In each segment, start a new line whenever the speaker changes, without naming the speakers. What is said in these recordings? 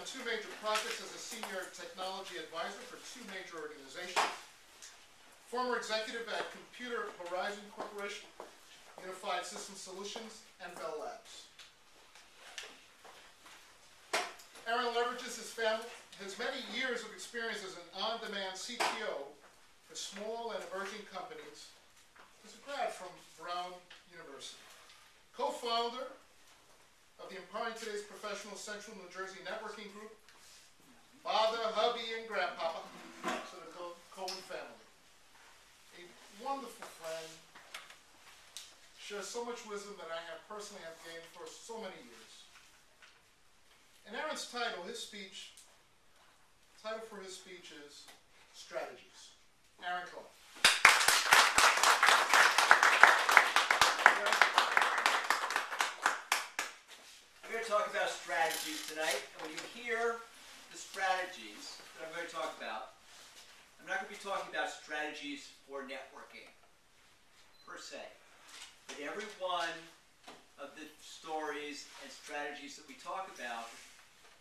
two major projects as a senior technology advisor for two major organizations. Former executive at Computer Horizon Corporation, Unified System Solutions, and Bell Labs. Aaron leverages his many years of experience as an on-demand CTO for small and emerging companies. He's a grad from Brown University. Co-founder of the Empowering Today's Professional Central New Jersey Networking Group. Father, hubby, and grandpapa to the Cohen family. A wonderful friend. Shares so much wisdom that I have personally gained for so many years. And Aaron's title for his speech is Strategies. Aaron Cohen.
I'm going to talk about strategies tonight. And when you hear the strategies that I'm going to talk about, I'm not going to be talking about strategies for networking, per se. But every one of the stories and strategies that we talk about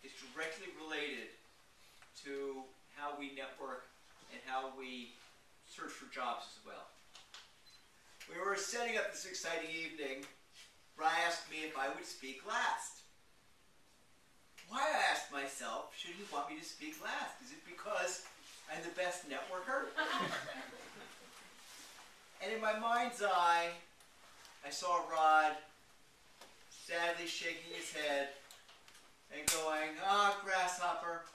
is directly related to how we network and how we search for jobs as well. We were setting up this exciting evening. Brian asked me if I would speak last. Why, I asked myself, should he want me to speak last? Is it because I'm the best networker? And in my mind's eye, I saw Rod sadly shaking his head and going, "Ah, grasshopper."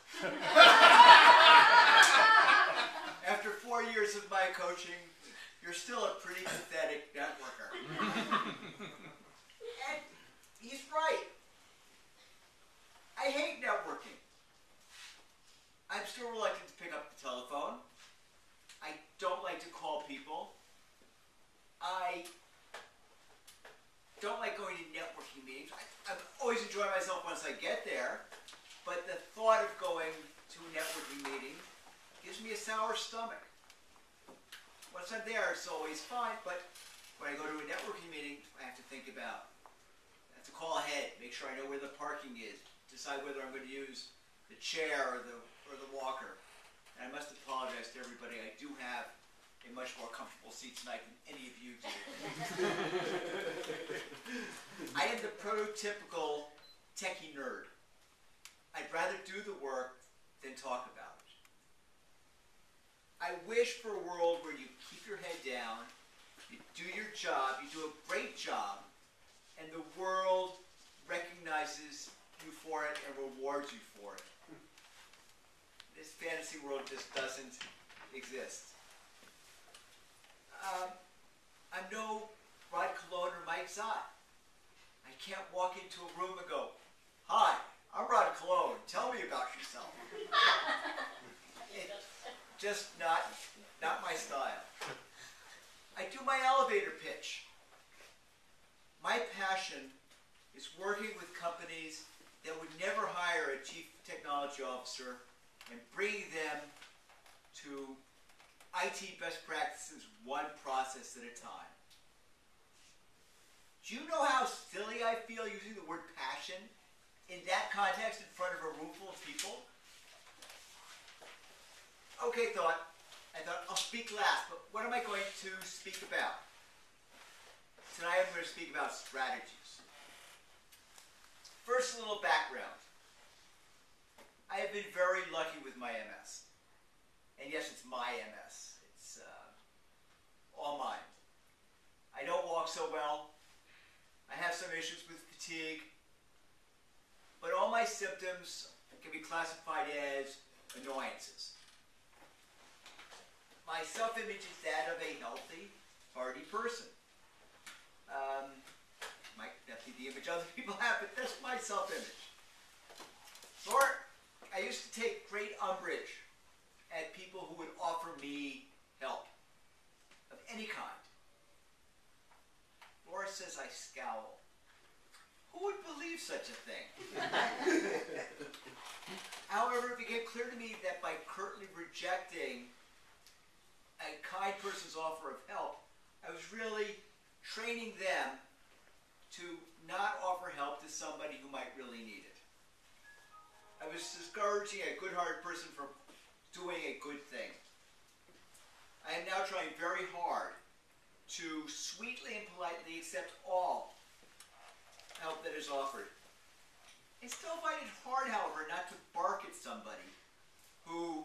After 4 years of my coaching, you're still a pretty pathetic networker. And he's right. I hate networking. I'm still reluctant to pick up the telephone. I don't like to call people. I don't like going to networking meetings. I always enjoy myself once I get there, but the thought of going to a networking meeting gives me a sour stomach. Once I'm there, it's always fine, but when I go to a networking meeting, I have to think about, I have to call ahead, make sure I know where the parking is, decide whether I'm going to use the chair or the walker. And I must apologize to everybody, I do have a much more comfortable seat tonight than any of you do. I am the prototypical techie nerd. I'd rather do the work than talk about it. I wish for a world where you keep your head down, you do your job, you do a great job, and the world recognizes you for it and rewards you for it. This fantasy world just doesn't exist. I'm no Rod Cohen or Mike Zott. I can't walk into a room and go, "Hi, I'm Rod Cohen. Tell me about yourself." It's just not my style. I do my elevator pitch. My passion is working with companies that would never hire a chief technology officer and bringing them to IT best practices one process at a time. Do you know how silly I feel using the word passion in that context in front of a room full of people? Okay, I thought I'll speak last, but what am I going to speak about? Tonight I'm going to speak about strategies. First, a little background. I have been very lucky with my MS. And yes, it's my MS. It's all mine. I don't walk so well. I have some issues with fatigue. But all my symptoms can be classified as annoyances. My self-image is that of a healthy, hearty person. Might not be the image other people have, but that's my self-image. Or, I used to take great umbrage at people who would offer me help of any kind. Laura says I scowl. Who would believe such a thing? However, it became clear to me that by curtly rejecting a kind person's offer of help, I was really training them to not offer help to somebody who might really need it. I was just discouraging a good-hearted person from doing a good thing. I am now trying very hard to sweetly and politely accept all help that is offered. I still find it hard, however, not to bark at somebody who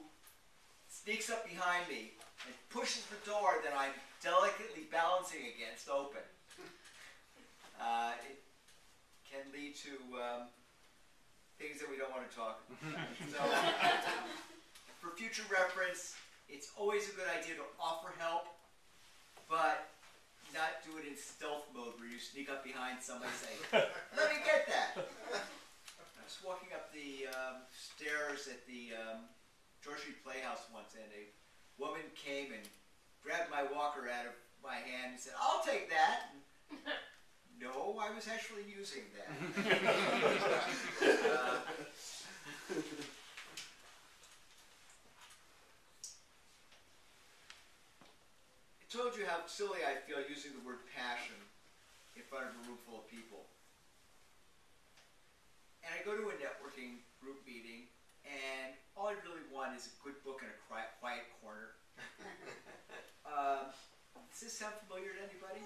sneaks up behind me and pushes the door that I'm delicately balancing against open. It can lead to things that we don't want to talk about. So, for future reference, it's always a good idea to offer help, but not do it in stealth mode where you sneak up behind somebody and say, "Let me get that." I was walking up the stairs at the George Street Playhouse once, and a woman came and grabbed my walker out of my hand and said, "I'll take that." And, no, I was actually using that. I told you how silly I feel using the word passion in front of a room full of people. And I go to a networking group meeting, and all I really want is a good book in a quiet corner. Does this sound familiar to anybody?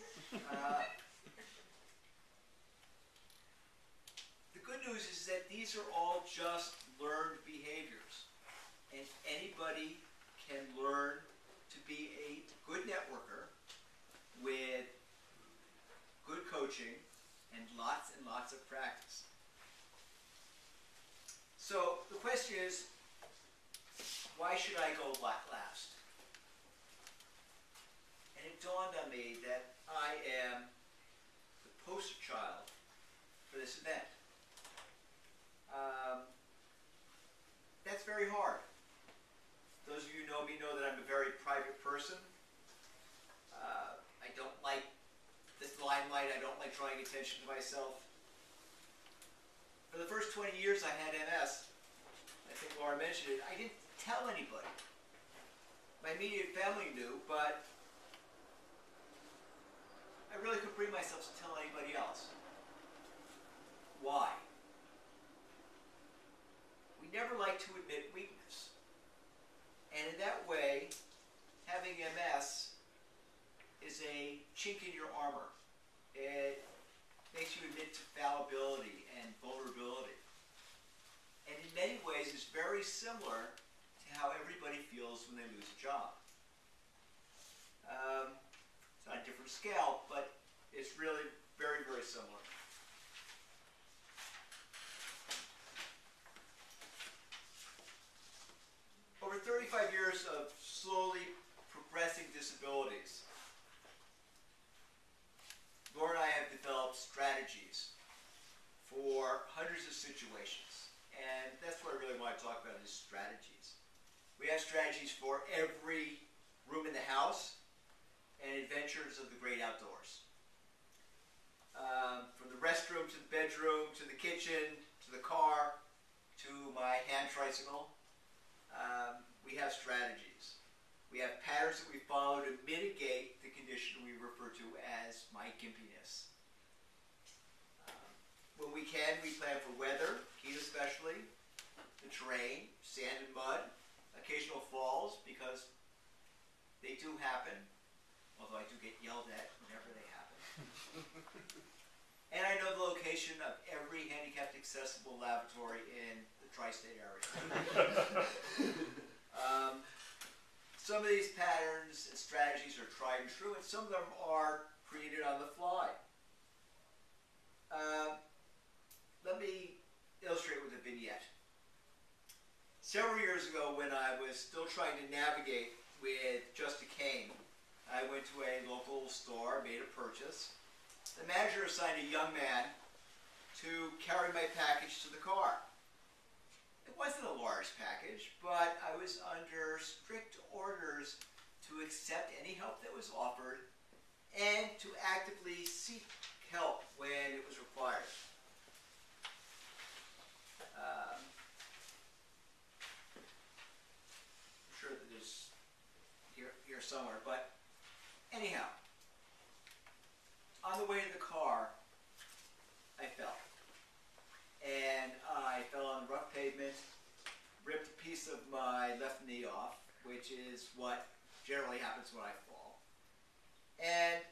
The good news is that these are all just learned behaviors, and anybody can learn to be a good networker with good coaching and lots of practice. So the question is, why should I go last? And it dawned on me that I am the poster child for this event. That's very hard. Those of you who know me know that I'm a very private person. I don't like this limelight. I don't like drawing attention to myself. For the first 20 years I had MS, I think Laura mentioned it, I didn't tell anybody. My immediate family knew, but I really couldn't bring myself to tell anybody else. Why? We never like to admit weakness. And in that way, having MS is a chink in your armor. It makes you admit to fallibility and vulnerability. And in many ways, it's very similar to how everybody feels when they lose a job. It's on a different scale, but it's really very, very similar. Over 35 years of slowly progressing disabilities, Laura and I have developed strategies for hundreds of situations. And that's what I really want to talk about is strategies. We have strategies for every room in the house and adventures of the great outdoors. From the restroom to the bedroom, to the kitchen, to the car, to my hand tricycle, we have strategies. We have patterns that we follow to mitigate the condition we refer to as my gimpiness. When we can, we plan for weather, heat especially, the terrain, sand and mud, occasional falls, because they do happen, although I do get yelled at whenever they happen. And I know the location of every handicapped accessible lavatory in the tri-state area. Some of these patterns and strategies are tried and true, and some of them are created on the fly. Let me illustrate with a vignette. Several years ago, when I was still trying to navigate with just a cane, I went to a local store, made a purchase. The manager assigned a young man to carry my package to the car. It wasn't a large package, but I was under strict orders to accept any help that was offered and to actively seek help when it was required. I'm sure that there's here somewhere, but anyhow, on the way to the car, I fell. And I fell on rough pavement, piece of my left knee off, which is what generally happens when I fall. And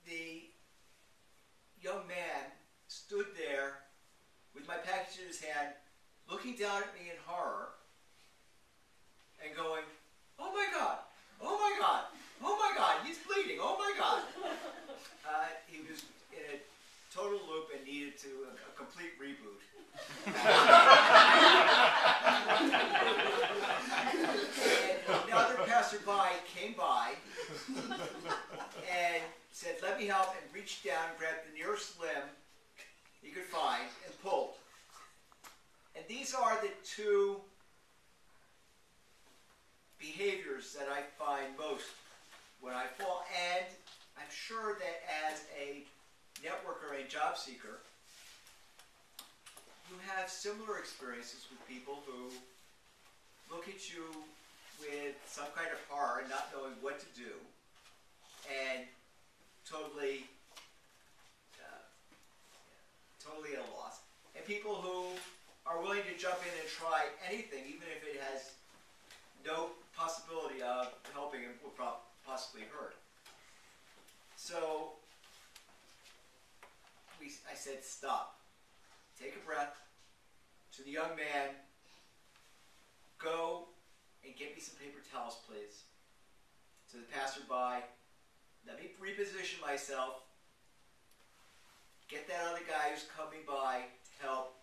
the young man stood there with my package in his hand, looking down at me in horror and going, "Oh my God, oh my God, oh my God, he's bleeding, oh my God." He was in a total loop and needed a complete reboot. And another passerby came by and said, "Let me help," and reached down and grabbed the nearest limb he could find and pulled. And these are the two behaviors that I find most when I fall. And I'm sure that as a networker and job seeker, you have similar experiences with people who look at you with some kind of horror, not knowing what to do, and totally at a loss. And people who are willing to jump in and try anything, even if it has no possibility of helping and will possibly hurt. So I said, "Stop. Take a breath." To the young man, "Go and get me some paper towels, please." To the passerby, "Let me reposition myself. Get that other guy who's coming by to help.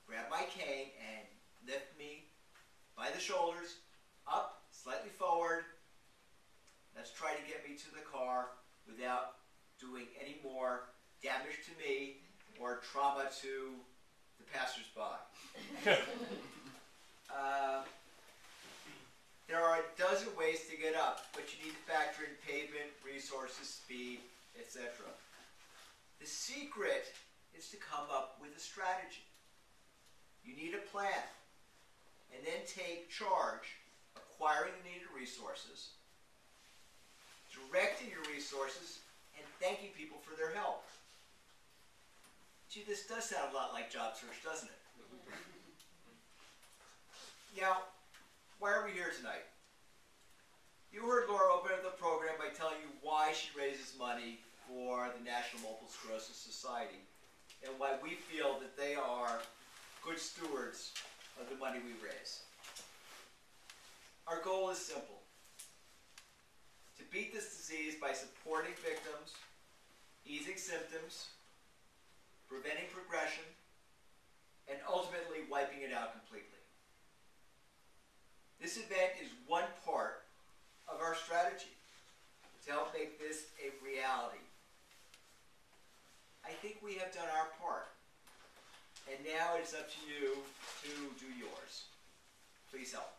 Grab my cane and lift me by the shoulders, up, slightly forward. Let's try to get me to the car without doing any more damage to me or trauma to the passersby." There are a dozen ways to get up, but you need to factor in pavement, resources, speed, etc. The secret is to come up with a strategy. You need a plan, and then take charge, acquiring the needed resources, directing your resources, and thanking people for their help. Gee, this does sound a lot like job search, doesn't it? Now, why are we here tonight? You heard Laura open up the program by telling you why she raises money for the National Multiple Sclerosis Society and why we feel that they are good stewards of the money we raise. Our goal is simple: to beat this disease by supporting victims, easing symptoms, preventing progression, and ultimately wiping it out completely. This event is one part of our strategy to help make this a reality. I think we have done our part, and now it's up to you to do yours. Please help.